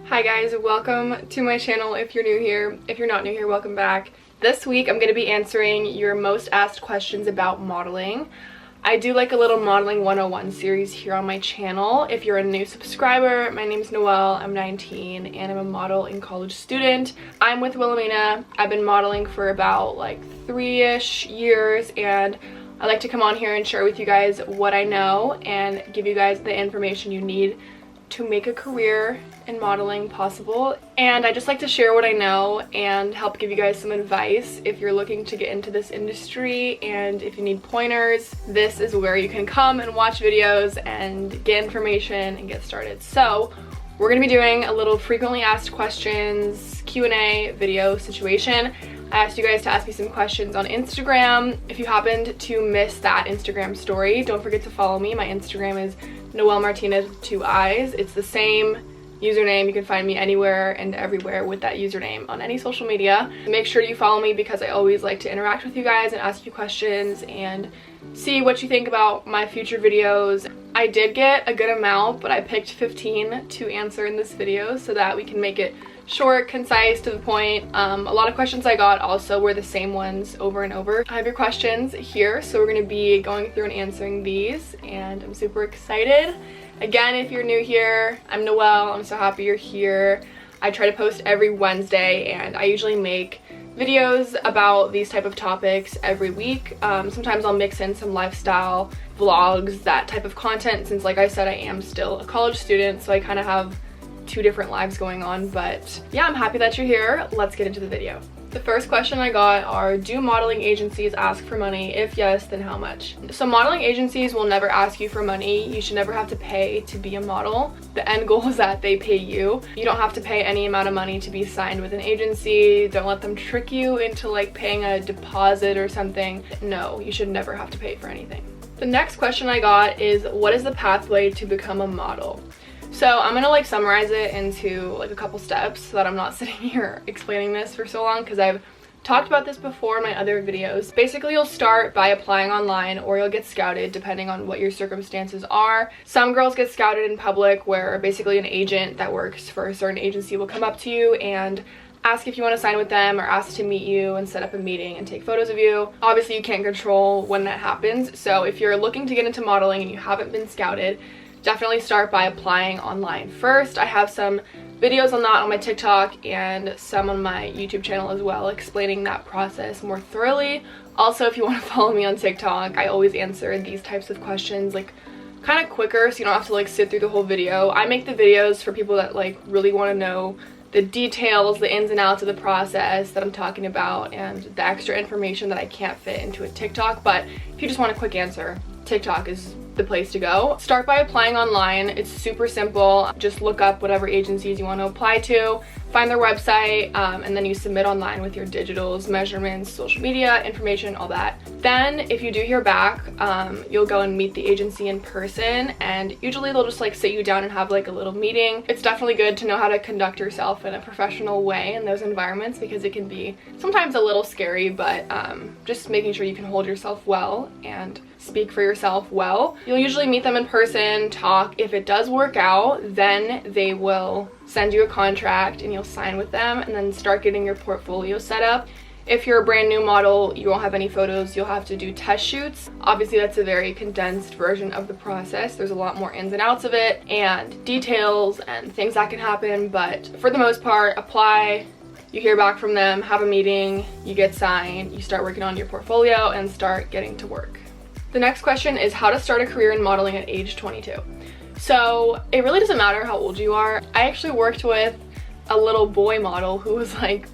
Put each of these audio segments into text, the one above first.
Hi guys, welcome to my channel if you're new here. If you're not new here, welcome back. This week I'm going to be answering your most asked questions about modeling. I do like a little modeling 101 series here on my channel. If you're a new subscriber, my name is Noelle, I'm 19 and I'm a model and college student. I'm with Wilhelmina. I've been modeling for about like 3-ish years and I like to come on here and share with you guys what I know and give you guys the information you need to make a career in modeling possible. And I just like to share what I know and help give you guys some advice if you're looking to get into this industry, and if you need pointers, this is where you can come and watch videos and get information and get started. So we're gonna be doing a little frequently asked questions Q&A video situation. I asked you guys to ask me some questions on Instagram. If you happened to miss that Instagram story, don't forget to follow me. My Instagram is Noelle Martinez with 2 I's. It's the same username. You can find me anywhere and everywhere with that username on any social media. Make sure you follow me because I always like to interact with you guys and ask you questions and see what you think about my future videos. I did get a good amount, but I picked 15 to answer in this video so that we can make it short, concise, to the point. A lot of questions I got also were the same ones over and over. I have your questions here, so we're going to be going through and answering these, and I'm super excited. Again, if you're new here, I'm Noelle. I'm so happy you're here. I try to post every Wednesday, and I usually make videos about these type of topics every week. Sometimes I'll mix in some lifestyle vlogs, that type of content, since like I said, I am still a college student, so I kind of have 2 different lives going on. But yeah, I'm happy that you're here. Let's get into the video. The first question I got are, do modeling agencies ask for money? If yes, then how much? So modeling agencies will never ask you for money. You should never have to pay to be a model. The end goal is that they pay you. You don't have to pay any amount of money to be signed with an agency. Don't let them trick you into like paying a deposit or something. No, you should never have to pay for anything. The next question I got is, what is the pathway to become a model? So I'm gonna like summarize it into like a couple steps so that I'm not sitting here explaining this for so long, because I've talked about this before in my other videos. Basically, you'll start by applying online, or you'll get scouted depending on what your circumstances are. Some girls get scouted in public, where basically an agent that works for a certain agency will come up to you and ask if you want to sign with them, or ask to meet you and set up a meeting and take photos of you. Obviously you can't control when that happens, so if you're looking to get into modeling and you haven't been scouted, definitely start by applying online first. I have some videos on that on my TikTok and some on my YouTube channel as well, explaining that process more thoroughly. Also, if you want to follow me on TikTok, I always answer these types of questions like kind of quicker, so you don't have to like sit through the whole video. I make the videos for people that like really want to know the details, the ins and outs of the process that I'm talking about, and the extra information that I can't fit into a TikTok. But if you just want a quick answer, TikTok is the place to go. Start by applying online. It's super simple. Just look up whatever agencies you want to apply to, find their website, and then you submit online with your digitals, measurements, social media information, all that. Then if you do hear back, you'll go and meet the agency in person, and usually they'll just like sit you down and have like a little meeting. It's definitely good to know how to conduct yourself in a professional way in those environments, because it can be sometimes a little scary, but just making sure you can hold yourself well and speak for yourself well. You'll usually meet them in person, talk. If it does work out, then they will send you a contract and you'll sign with them, and then start getting your portfolio set up. If you're a brand new model, you won't have any photos. You'll have to do test shoots. Obviously, that's a very condensed version of the process. There's a lot more ins and outs of it and details and things that can happen, but for the most part, apply, you hear back from them, have a meeting, you get signed, you start working on your portfolio and start getting to work. The next question is how to start a career in modeling at age 22. So it really doesn't matter how old you are. I actually worked with a little boy model who was like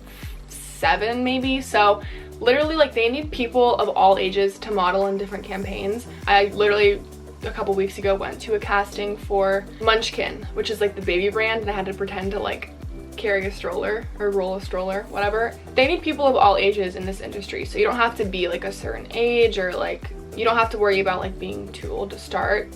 7 maybe, so literally like they need people of all ages to model in different campaigns. I literally a couple weeks ago went to a casting for Munchkin, which is like the baby brand, and I had to pretend to like carry a stroller or roll a stroller, whatever. They need people of all ages in this industry, so you don't have to be like a certain age, or like you don't have to worry about like being too old to start,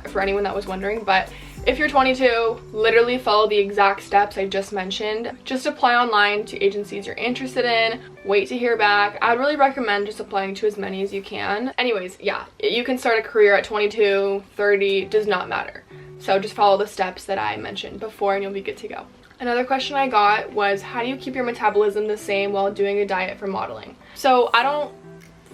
for anyone that was wondering. But if you're 22, literally follow the exact steps I just mentioned. Just apply online to agencies you're interested in, wait to hear back. I'd really recommend just applying to as many as you can. Anyways, yeah, you can start a career at 22, 30, does not matter. So just follow the steps that I mentioned before and you'll be good to go. Another question I got was, how do you keep your metabolism the same while doing a diet for modeling? So I don't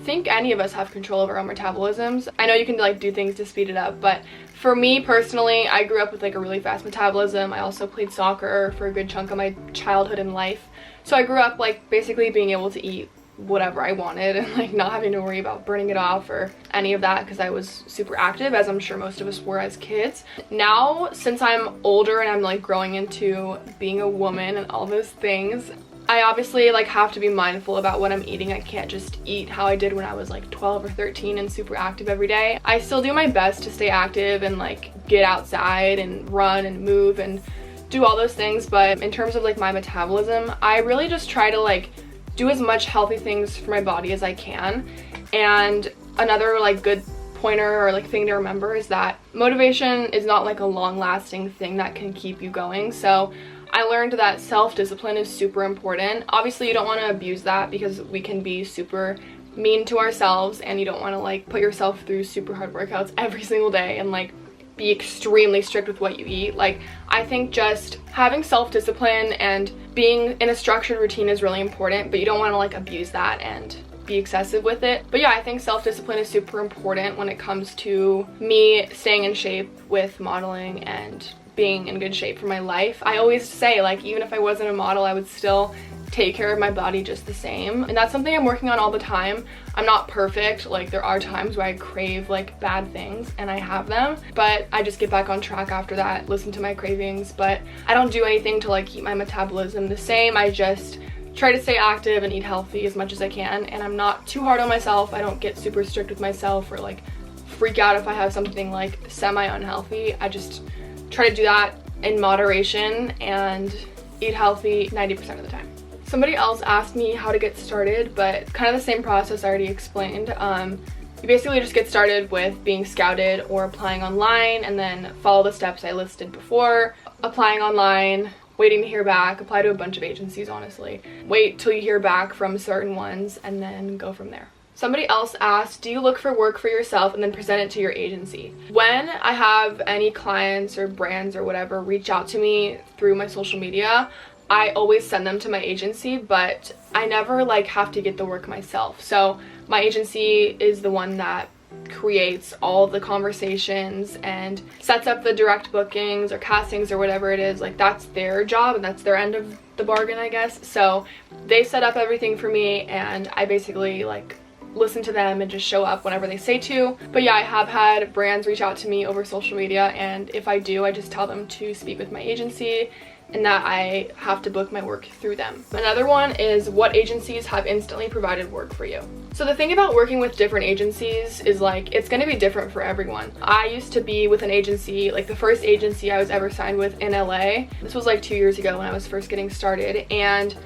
think any of us have control over our metabolisms. I know you can like do things to speed it up, but for me personally, I grew up with like a really fast metabolism. I also played soccer for a good chunk of my childhood and life. So I grew up like basically being able to eat whatever I wanted and like not having to worry about burning it off or any of that because I was super active, as I'm sure most of us were as kids. Now, since I'm older and I'm like growing into being a woman and all those things, I obviously like have to be mindful about what I'm eating. I can't just eat how I did when I was like 12 or 13 and super active every day. I still do my best to stay active and like get outside and run and move and do all those things, but in terms of like my metabolism, I really just try to like do as much healthy things for my body as I can. And another like good pointer or like thing to remember is that motivation is not like a long-lasting thing that can keep you going. So I learned that self-discipline is super important. Obviously you don't want to abuse that because we can be super mean to ourselves, and you don't want to like put yourself through super hard workouts every single day and like be extremely strict with what you eat. Like, I think just having self-discipline and being in a structured routine is really important, but you don't want to like abuse that and be excessive with it. But yeah, I think self-discipline is super important when it comes to me staying in shape with modeling and being in good shape for my life. I always say like, even if I wasn't a model, I would still take care of my body just the same, and that's something I'm working on all the time. I'm not perfect, like there are times where I crave like bad things and I have them, but I just get back on track after that, listen to my cravings. But I don't do anything to like keep my metabolism the same. I just try to stay active and eat healthy as much as I can, and I'm not too hard on myself. I don't get super strict with myself or like freak out if I have something like semi-unhealthy. I just try to do that in moderation and eat healthy 90% of the time. Somebody else asked me how to get started, but kind of the same process I already explained. You basically just get started with being scouted or applying online, and then follow the steps I listed before. Applying online, waiting to hear back, apply to a bunch of agencies, honestly. Wait till you hear back from certain ones and then go from there. Somebody else asked, do you look for work for yourself and then present it to your agency? When I have any clients or brands or whatever reach out to me through my social media, I always send them to my agency, but I never like have to get the work myself. So my agency is the one that creates all the conversations and sets up the direct bookings or castings or whatever it is. Like, that's their job and that's their end of the bargain, I guess. So they set up everything for me, and I basically like listen to them and just show up whenever they say to. But yeah, I have had brands reach out to me over social media, and if I do, I just tell them to speak with my agency and that I have to book my work through them. Another one is, what agencies have instantly provided work for you? So the thing about working with different agencies is like, it's gonna be different for everyone. I used to be with an agency, like the first agency I was ever signed with in LA. This was like 2 years ago when I was first getting started, and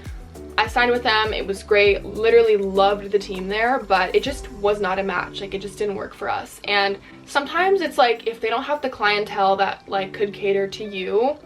I signed with them. It was great, literally loved the team there, but it just was not a match. Like, it just didn't work for us. And sometimes it's like, if they don't have the clientele that like could cater to you,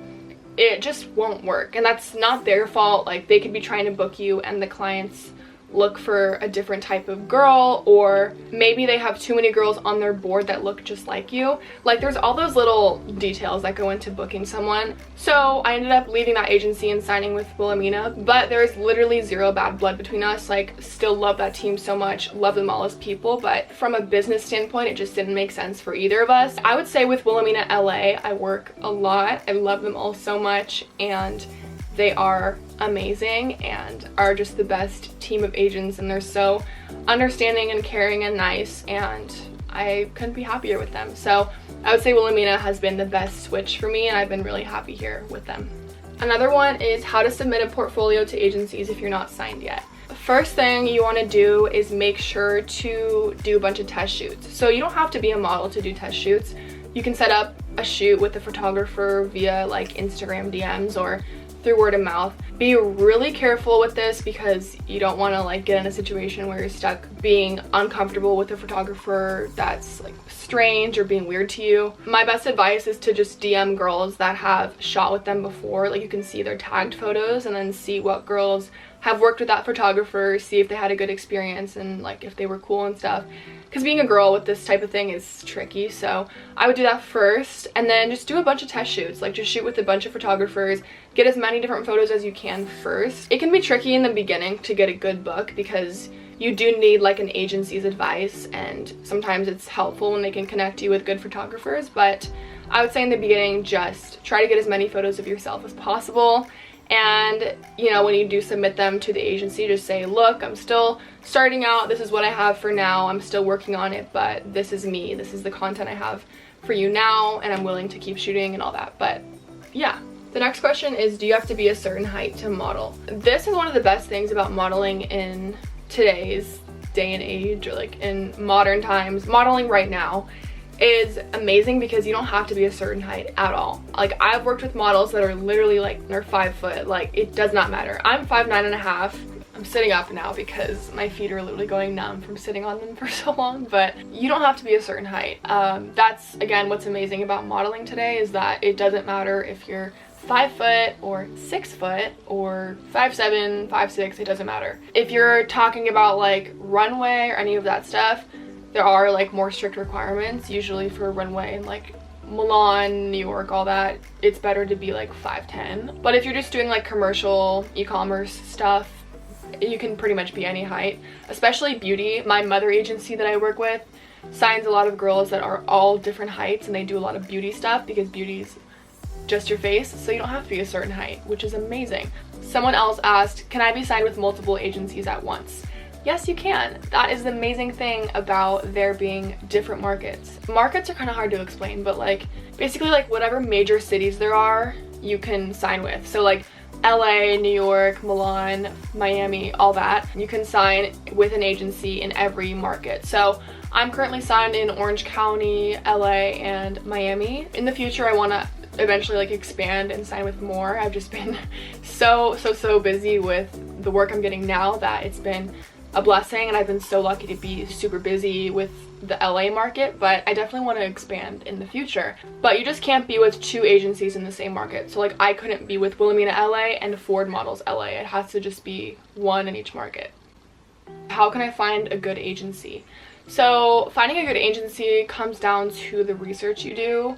it just won't work. And that's not their fault. Like, they could be trying to book you and the clients look for a different type of girl, or maybe they have too many girls on their board that look just like you. Like, there's all those little details that go into booking someone. So I ended up leaving that agency and signing with Wilhelmina, but there's literally zero bad blood between us. Like, still love that team so much, love them all as people, but from a business standpoint, it just didn't make sense for either of us. I would say with Wilhelmina LA, I work a lot. I love them all so much, and they are amazing and are just the best team of agents, and they're so understanding and caring and nice, and I couldn't be happier with them. So I would say Wilhelmina has been the best switch for me, and I've been really happy here with them. Another one is how to submit a portfolio to agencies if you're not signed yet. First thing you want to do is make sure to do a bunch of test shoots. So you don't have to be a model to do test shoots. You can set up a shoot with a photographer via like Instagram DMs or through word of mouth. Be really careful with this because you don't want to like get in a situation where you're stuck being uncomfortable with a photographer that's like strange or being weird to you. My best advice is to just DM girls that have shot with them before. Like, you can see their tagged photos and then see what girls have worked with that photographer, see if they had a good experience and like if they were cool and stuff. Because being a girl with this type of thing is tricky, so I would do that first and then just do a bunch of test shoots. Like just shoot with a bunch of photographers, get as many different photos as you can first. It can be tricky in the beginning to get a good book because you do need like an agency's advice, and sometimes it's helpful when they can connect you with good photographers, but I would say in the beginning just try to get as many photos of yourself as possible. And you know, when you do submit them to the agency, just say, look, I'm still starting out, this is what I have for now, I'm still working on it, but this is me, this is the content I have for you now, and I'm willing to keep shooting and all that. But yeah. The next question is, do you have to be a certain height to model? This is one of the best things about modeling in today's day and age, or like in modern times. Modeling right now is amazing because you don't have to be a certain height at all. Like I've worked with models that are literally like, they're 5 foot, like it does not matter. I'm 5'9.5". I'm sitting up now because my feet are literally going numb from sitting on them for so long, but you don't have to be a certain height. That's again what's amazing about modeling today, is that it doesn't matter if you're 5 foot or 6 foot or 5'7", 5'6", it doesn't matter. If you're talking about like runway or any of that stuff, there are like more strict requirements. Usually for runway in like Milan, New York, all that, it's better to be like 5'10". But if you're just doing like commercial e-commerce stuff, you can pretty much be any height, especially beauty. My mother agency that I work with signs a lot of girls that are all different heights, and they do a lot of beauty stuff because beauty's just your face, so you don't have to be a certain height, which is amazing. Someone else asked, can I be signed with multiple agencies at once? Yes, you can. That is the amazing thing about there being different markets. Markets are kind of hard to explain, but like basically like whatever major cities there are, you can sign with. So like LA, New York, Milan, Miami, all that, you can sign with an agency in every market. So I'm currently signed in Orange County, LA, and Miami. In the future, I want to eventually like expand and sign with more. I've just been so busy with the work I'm getting now that it's been a blessing, and I've been so lucky to be super busy with the LA market, but I definitely want to expand in the future. But you just can't be with 2 agencies in the same market. So like I couldn't be with Wilhelmina LA and Ford Models LA. It has to just be one in each market. How can I find a good agency? So finding a good agency comes down to the research you do.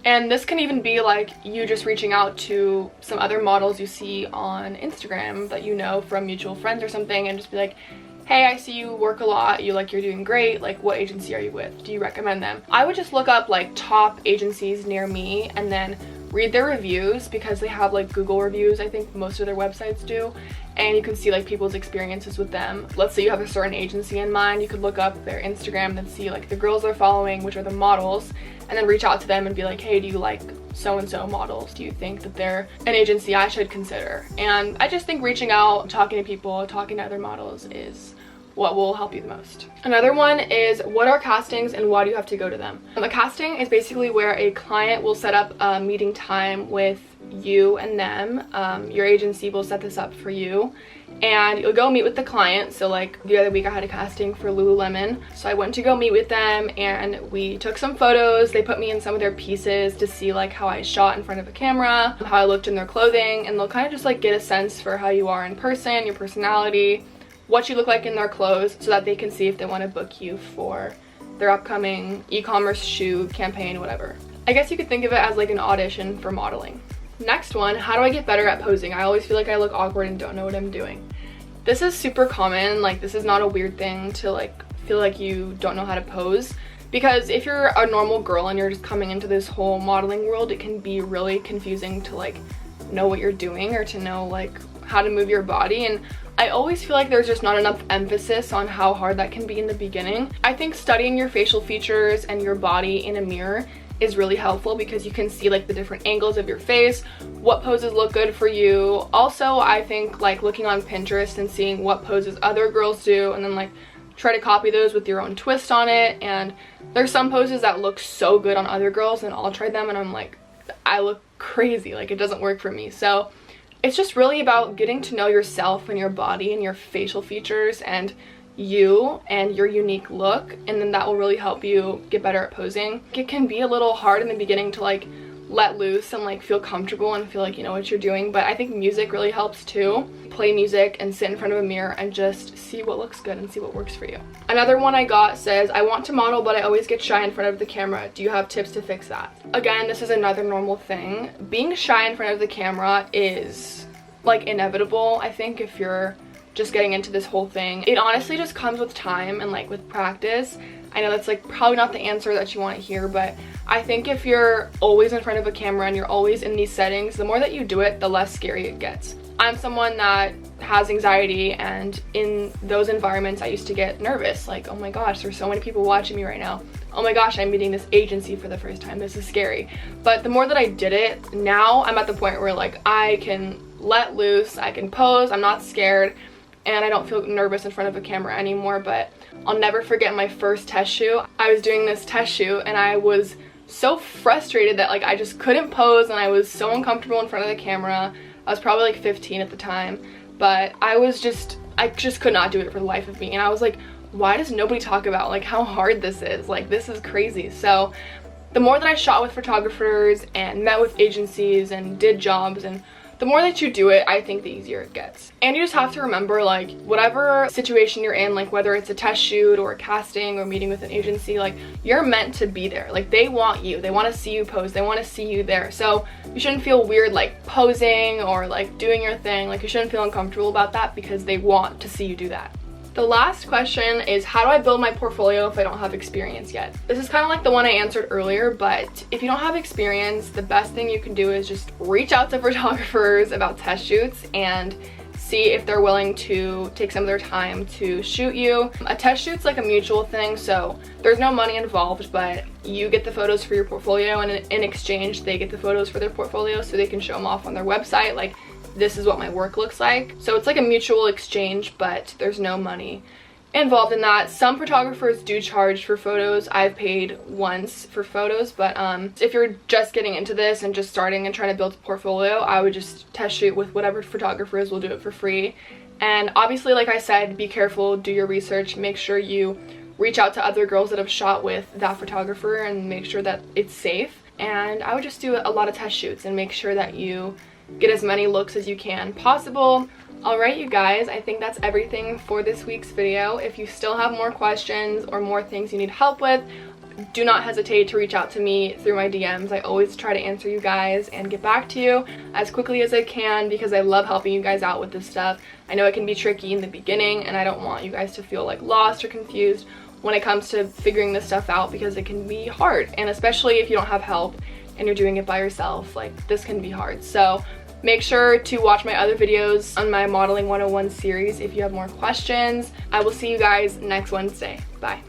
And this can even be like you just reaching out to some other models you see on Instagram that you know from mutual friends or something, and just be like, hey, I see you work a lot, you're doing great, like what agency are you with? Do you recommend them? I would just look up like top agencies near me and then read their reviews, because they have like Google reviews, I think most of their websites do, and you can see like people's experiences with them. Let's say you have a certain agency in mind, you could look up their Instagram and see like the girls they're following, which are the models, and then reach out to them and be like, hey, do you like so-and-so models? Do you think that they're an agency I should consider? And I just think reaching out, talking to people, talking to other models is what will help you the most. Another one is, what are castings and why do you have to go to them? A casting is basically where a client will set up a meeting time with you and them. Your agency will set this up for you, and you'll go meet with the client. So like the other week I had a casting for Lululemon, so I went to go meet with them and we took some photos. They put me in some of their pieces to see like how I shot in front of a camera, how I looked in their clothing, and they'll kind of just like get a sense for how you are in person, your personality, what you look like in their clothes, so that they can see if they want to book you for their upcoming e-commerce shoot campaign, whatever. I guess you could think of it as like an audition for modeling. Next one, how do I get better at posing? I always feel like I look awkward and don't know what I'm doing. This is super common. Like, this is not a weird thing to like feel like you don't know how to pose, because if you're a normal girl and you're just coming into this whole modeling world, it can be really confusing to like know what you're doing or to know like how to move your body. And I always feel like there's just not enough emphasis on how hard that can be in the beginning. I think studying your facial features and your body in a mirror is really helpful, because you can see like the different angles of your face, what poses look good for you. Also, I think like looking on Pinterest and seeing what poses other girls do, and then like try to copy those with your own twist on it. And there's some poses that look so good on other girls, and I'll try them and I'm like, I look crazy, like it doesn't work for me. So it's just really about getting to know yourself and your body and your facial features and you and your unique look, and then that will really help you get better at posing. It can be a little hard in the beginning to like let loose and like feel comfortable and feel like you know what you're doing. But I think music really helps too. Play music and sit in front of a mirror and just see what looks good and see what works for you. Another one I got says, I want to model but I always get shy in front of the camera. Do you have tips to fix that? Again, this is another normal thing. Being shy in front of the camera is like inevitable, I think, if you're just getting into this whole thing. It honestly just comes with time and like with practice. I know that's like probably not the answer that you want to hear, but I think if you're always in front of a camera and you're always in these settings, the more that you do it, the less scary it gets. I'm someone that has anxiety, and in those environments I used to get nervous, like, oh my gosh, there's so many people watching me right now. Oh my gosh, I'm meeting this agency for the first time, this is scary. But the more that I did it, now I'm at the point where like I can let loose, I can pose, I'm not scared, and I don't feel nervous in front of a camera anymore. But I'll never forget my first test shoot. I was doing this test shoot and I was so frustrated that like I just couldn't pose, and I was so uncomfortable in front of the camera. I was probably like 15 at the time, but I just could not do it for the life of me. And I was like, why does nobody talk about like how hard this is? Like, this is crazy. So the more that I shot with photographers and met with agencies and did jobs, and the more that you do it, I think the easier it gets. And you just have to remember, like, whatever situation you're in, like whether it's a test shoot or a casting or meeting with an agency, like, you're meant to be there. Like, they want you, they want to see you pose, they want to see you there. So you shouldn't feel weird like posing or like doing your thing. Like, you shouldn't feel uncomfortable about that because they want to see you do that. The last question is, how do I build my portfolio if I don't have experience yet? This is kind of like the one I answered earlier, but if you don't have experience, the best thing you can do is just reach out to photographers about test shoots and see if they're willing to take some of their time to shoot you. A test shoot's like a mutual thing, so there's no money involved, but you get the photos for your portfolio, and in exchange they get the photos for their portfolio so they can show them off on their website, like, this is what my work looks like. So it's like a mutual exchange, but there's no money involved in that. Some photographers do charge for photos. I've paid once for photos, but if you're just getting into this and just starting and trying to build a portfolio, I would just test shoot with whatever photographers will do it for free. And obviously, like I said, be careful, do your research, make sure you reach out to other girls that have shot with that photographer and make sure that it's safe. And I would just do a lot of test shoots and make sure that you get as many looks as you can possible. Alright, you guys, I think that's everything for this week's video. If you still have more questions or more things you need help with, do not hesitate to reach out to me through my DMs. I always try to answer you guys and get back to you as quickly as I can because I love helping you guys out with this stuff. I know it can be tricky in the beginning, and I don't want you guys to feel like lost or confused when it comes to figuring this stuff out, because it can be hard, and especially if you don't have help and you're doing it by yourself, like, this can be hard. So make sure to watch my other videos on my Modeling 101 series if you have more questions. I will see you guys next Wednesday. Bye.